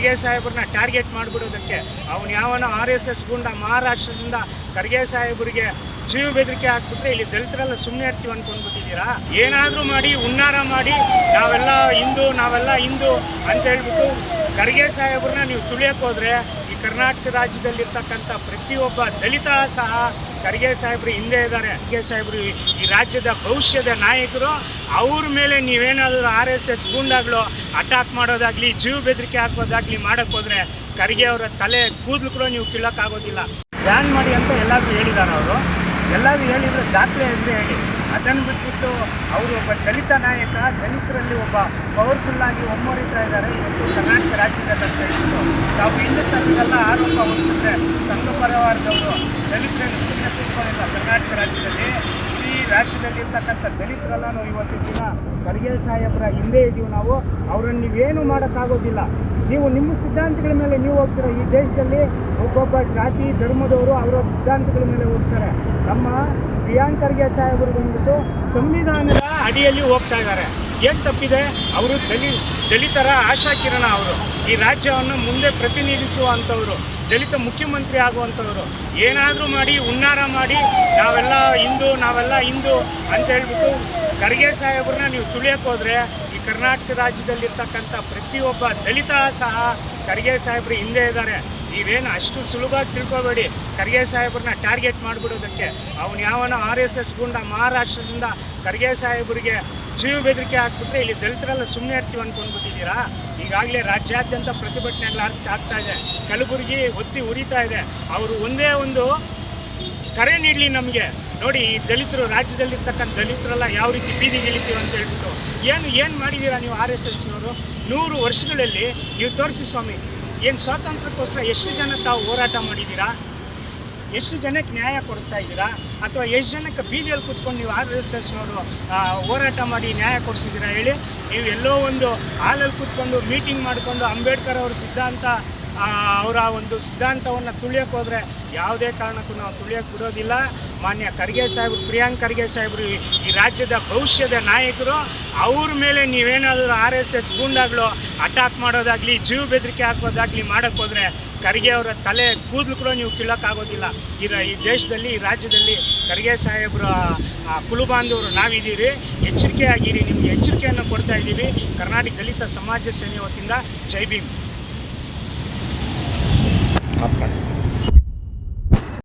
Kharge ಸಾಹೇಬ್ರನ್ನ target ಮಾಡಿಬಿಡೋದಕ್ಕೆ ಅವನು ಯಾವನ RSS ಗುಂಡ ಮಹಾರಾಷ್ಟ್ರದಿಂದ ಖರ್ಗೆ ಸಾಹೇಬ್ರಿಗೆ ಜೀವ ಬೆದರಿಕೆ ಹಾಕ್ಬಿಟ್ರೆ ಇಲ್ಲಿ ದಲಿತರೆಲ್ಲ ಸುಮ್ಮನೆ ಇರ್ತೀವಿ ಅಂದ್ಕೊಂಡ್ಬಿಟ್ಟಿದ್ದೀರಾ? ಏನಾದರೂ ಮಾಡಿ ಹುನ್ನಾರ ಮಾಡಿ ನಾವೆಲ್ಲ ಹಿಂದೂ ಅಂತ ಹೇಳ್ಬಿಟ್ಟು ಖರ್ಗೆ ಸಾಹೇಬ್ರನ್ನ ನೀವು ತುಳಿಯೋಕೆ ಹೋದರೆ ಈ ಕರ್ನಾಟಕ ರಾಜ್ಯದಲ್ಲಿರ್ತಕ್ಕಂಥ ಪ್ರತಿಯೊಬ್ಬ ದಲಿತ ಸಹ ಖರ್ಗೆ ಸಾಹೇಬ್ರು ಹಿಂದೆ ಇದ್ದಾರೆ. ಖರ್ಗೆ ಸಾಹೇಬ್ರು ಈ ರಾಜ್ಯದ ಭವಿಷ್ಯದ ನಾಯಕರು. ಅವ್ರ ಮೇಲೆ ನೀವೇನಾದರೂ RSS ಗೂಂಡಾಗಳು ಅಟ್ಯಾಕ್ ಮಾಡೋದಾಗಲಿ ಜೀವ ಬೆದರಿಕೆ ಹಾಕೋದಾಗಲಿ ಮಾಡೋಕ್ಕೆ ಹೋದರೆ ಖರ್ಗೆ ಅವರ ತಲೆ ಕೂದಲು ಕೂಡ ನೀವು ಕೀಳೋಕ್ಕಾಗೋದಿಲ್ಲ. ಬ್ಯಾನ್ ಮಾಡಿ ಅಂತ ಎಲ್ಲರೂ ಹೇಳಿದ್ದಾರೆ. ಎಲ್ಲರೂ ಹೇಳಿದರೆ ದಾಖಲೆ ಅಂದರೆ ಹೇಳಿ. ಅದನ್ನು ಬಿಟ್ಬಿಟ್ಟು ಅವರು ಒಬ್ಬ ದಲಿತ ನಾಯಕ, ದಲಿತರಲ್ಲಿ ಒಬ್ಬ ಪವರ್ಫುಲ್ಲಾಗಿ ಒಮ್ಮರಿತಾ ಇದ್ದಾರೆ. ಇವತ್ತು ಕರ್ನಾಟಕ ರಾಜ್ಯದಲ್ಲಿ ಅಂತ ಹೇಳ್ಬಿಟ್ಟು ನಾವು ಹಿಂದೂ ಸಂಘದಲ್ಲ ಆರೋಪ ಹೊರಿಸಿದ್ರೆ ಸಂಘ ಪರವಾರದವರು ದಲಿತರನ್ನು ಸುಮ್ಮನೆ ಕೂತ್ಕೊಂಡಿಲ್ಲ. ಕರ್ನಾಟಕ ರಾಜ್ಯದಲ್ಲಿ ಇಡೀ ರಾಜ್ಯದಲ್ಲಿರ್ತಕ್ಕಂಥ ದಲಿತರೆಲ್ಲ ನಾವು ಇವತ್ತಿನ ದಿನ ಖರ್ಗೆ ಸಾಹೇಬ್ರ ಹಿಂದೆ ಇದ್ದೀವಿ. ನಾವು ಅವರನ್ನು ನೀವೇನು ಮಾಡೋಕ್ಕಾಗೋದಿಲ್ಲ. ನೀವು ನಿಮ್ಮ ಸಿದ್ಧಾಂತಗಳ ಮೇಲೆ ನೀವು ಹೋಗ್ತೀರ. ಈ ದೇಶದಲ್ಲಿ ಒಬ್ಬೊಬ್ಬ ಜಾತಿ ಧರ್ಮದವರು ಅವರವ್ರ ಸಿದ್ಧಾಂತಗಳ ಮೇಲೆ ಹೋಗ್ತಾರೆ. ನಮ್ಮ ಪ್ರಿಯಾಂಕ್ ಖರ್ಗೆ ಸಾಹೇಬರು ಬಂದ್ಬಿಟ್ಟು ಸಂವಿಧಾನದ ಅಡಿಯಲ್ಲಿ ಹೋಗ್ತಾ ಇದ್ದಾರೆ. ಏನು ತಪ್ಪಿದೆ? ಅವರು ದಲಿತರ ಆಶಾಕಿರಣ. ಅವರು ಈ ರಾಜ್ಯವನ್ನು ಮುಂದೆ ಪ್ರತಿನಿಧಿಸುವಂಥವ್ರು, ದಲಿತ ಮುಖ್ಯಮಂತ್ರಿ ಆಗುವಂಥವ್ರು. ಏನಾದರೂ ಮಾಡಿ ಹುನ್ನಾರ ಮಾಡಿ ನಾವೆಲ್ಲ ಹಿಂದೂ ಅಂತ ಹೇಳ್ಬಿಟ್ಟು ಖರ್ಗೆ ಸಾಹೇಬ್ರನ್ನ ನೀವು ತುಳಿಯೋಕೆ ಹೋದರೆ ಈ ಕರ್ನಾಟಕ ರಾಜ್ಯದಲ್ಲಿರ್ತಕ್ಕಂಥ ಪ್ರತಿಯೊಬ್ಬ ದಲಿತ ಸಹ ಖರ್ಗೆ ಸಾಹೇಬ್ರು ಹಿಂದೆ ಇದ್ದಾರೆ. ನೀವೇನು ಅಷ್ಟು ಸುಲಭವಾಗಿ ತಿಳ್ಕೊಬೇಡಿ ಖರ್ಗೆ ಸಾಹೇಬ್ರನ್ನ ಟಾರ್ಗೆಟ್ ಮಾಡಿಬಿಡೋದಕ್ಕೆ. ಅವನು ಯಾವನ RSS ಗುಂಡ ಮಹಾರಾಷ್ಟ್ರದಿಂದ ಖರ್ಗೆ ಸಾಹೇಬ್ರಿಗೆ ಜೀವ ಬೆದರಿಕೆ ಹಾಕ್ಬಿಟ್ರೆ ಇಲ್ಲಿ ದಲಿತರೆಲ್ಲ ಸುಮ್ಮನೆ ಇರ್ತೀವಿ ಅಂದ್ಕೊಂಡ್ಬಿಟ್ಟಿದ್ದೀರಾ? ಈಗಾಗಲೇ ರಾಜ್ಯಾದ್ಯಂತ ಪ್ರತಿಭಟನೆಗಳು ಆಗ್ತಾ ಇದೆ. ಕಲಬುರಗಿ ಒತ್ತಿ ಉರಿತಾ ಇದೆ. ಅವರು ಒಂದೇ ಒಂದು ಕರೆ ನೀಡಲಿ ನಮಗೆ. ನೋಡಿ, ಈ ದಲಿತರು, ರಾಜ್ಯದಲ್ಲಿರ್ತಕ್ಕಂಥ ದಲಿತರೆಲ್ಲ ಯಾವ ರೀತಿ ಬೀದಿಗಿಳಿತೀವಿ ಅಂತ ಹೇಳ್ಬಿಟ್ಟು ಏನು ಮಾಡಿದ್ದೀರಾ ನೀವು RSSನವರು? 100 ವರ್ಷಗಳಲ್ಲಿ ನೀವು ತೋರಿಸಿ ಸ್ವಾಮಿ. ಏನು ಸ್ವಾತಂತ್ರ್ಯಕ್ಕೋಸ್ಕರ ಎಷ್ಟು ಜನ ತಾವು ಹೋರಾಟ ಮಾಡಿದ್ದೀರಾ? ಎಷ್ಟು ಜನಕ್ಕೆ ನ್ಯಾಯ ಕೊಡಿಸ್ತಾ ಇದ್ದೀರಾ? ಅಥವಾ ಎಷ್ಟು ಜನಕ್ಕೆ ಬೀದಿಯಲ್ಲಿ ಕೂತ್ಕೊಂಡು ನೀವು RSSನವರು ಹೋರಾಟ ಮಾಡಿ ನ್ಯಾಯ ಕೊಡಿಸಿದ್ದೀರಾ ಹೇಳಿ? ನೀವು ಎಲ್ಲೋ ಒಂದು ಹಾಲಲ್ಲಿ ಕೂತ್ಕೊಂಡು ಮೀಟಿಂಗ್ ಮಾಡಿಕೊಂಡು ಅಂಬೇಡ್ಕರ್ ಅವ್ರ ಸಿದ್ಧಾಂತ, ಅವರ ಒಂದು ಸಿದ್ಧಾಂತವನ್ನು ತುಳಿಯೋಕೆ ಹೋದರೆ ಯಾವುದೇ ಕಾರಣಕ್ಕೂ ನಾವು ತುಳಿಯೋಕೆ ಬಿಡೋದಿಲ್ಲ. ಮಾನ್ಯ ಖರ್ಗೆ ಸಾಹೇಬರು, ಪ್ರಿಯಾಂಕ್ ಖರ್ಗೆ ಸಾಹೇಬರು ಈ ರಾಜ್ಯದ ಭವಿಷ್ಯದ ನಾಯಕರು. ಅವ್ರ ಮೇಲೆ ನೀವೇನಾದರೂ RSS ಗೂಂಡಾಗಳು ಅಟ್ಯಾಕ್ ಮಾಡೋದಾಗಲಿ ಜೀವ ಬೆದರಿಕೆ ಹಾಕೋದಾಗಲಿ ಮಾಡೋಕ್ಕೆ ಹೋದರೆ ಖರ್ಗೆ ಅವರ ತಲೆ ಕೂದಲು ಕೂಡ ನೀವು ಕೀಳೋಕ್ಕಾಗೋದಿಲ್ಲ. ಈ ದೇಶದಲ್ಲಿ, ಈ ರಾಜ್ಯದಲ್ಲಿ ಖರ್ಗೆ ಸಾಹೇಬ್ರ ಕುಲುಬಾಂಧವರು ನಾವಿದ್ದೀವಿ. ಎಚ್ಚರಿಕೆ ಆಗಿರಿ. ನಿಮಗೆ ಎಚ್ಚರಿಕೆಯನ್ನು ಕೊಡ್ತಾ ಇದ್ದೀವಿ. ಕರ್ನಾಟಕ ದಲಿತ ಸಮಾಜ ಸೇನೆ ವತಿಯಿಂದ ಜೈ ಭೀಮ್.